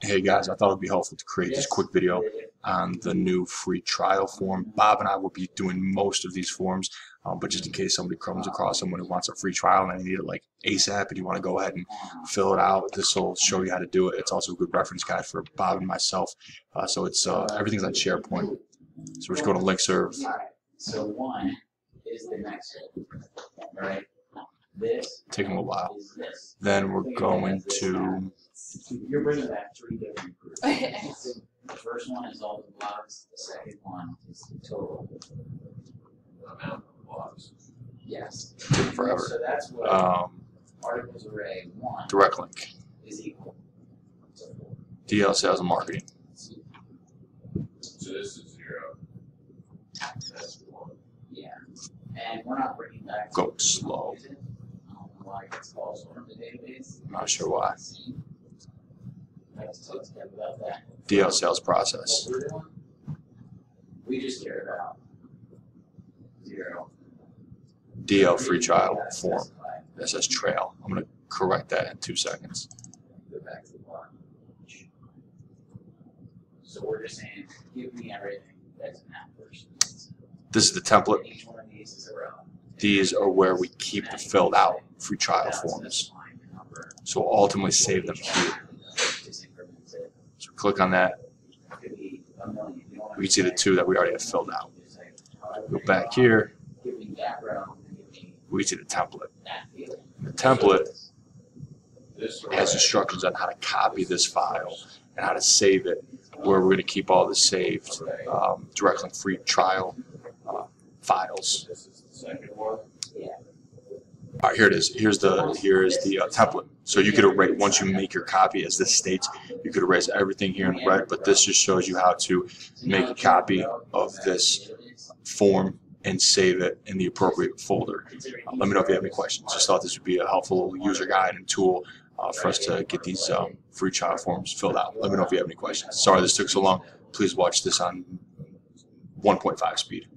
Hey guys, I thought it'd be helpful to create this quick video on the new free trial form. Bob and I will be doing most of these forms, but just in case somebody comes across someone who wants a free trial and they need it like ASAP and you want to go ahead and fill it out, this will show you how to do it. It's also a good reference guide for Bob and myself. So it's everything's on SharePoint. So we're just going to LinkServe. So one is the next one, right? This Taking a while. is this. Then we're going to You're bringing back three different groups. The first one is all the blocks. The second one is the total amount of blocks. Yes. forever. So that's what articles array one Direct link. is equal to 4. DL sales and marketing. So this is 0. That's 1. yeah, and we're not bringing back. Go slow. I don't know why it's also in the database. I'm not sure why. I have to talk to them about that. DL sales process. What we're doing, we just care about 0. DL free trial form. That says trail. I'm going to correct that in 2 seconds. Go back to the block. So we're just saying, give me everything that's in that person. This is the template. Each one of these is irrelevant. These are where we keep the filled out free trial forms. So we'll ultimately save them here. So click on that. We can see the 2 that we already have filled out. Go back here. We can see the template. The template has instructions on how to copy this file and how to save it, where we're going to keep all the saved direct link free trial files. This is the second one. All right, here it is. Here is the template. So you could erase, once you make your copy, as this states, you could erase everything here in red, but this just shows you how to make a copy of this form and save it in the appropriate folder. Let me know if you have any questions. Just thought this would be a helpful user guide and tool for us to get these free trial forms filled out. Let me know if you have any questions. Sorry this took so long. Please watch this on 1.5 speed.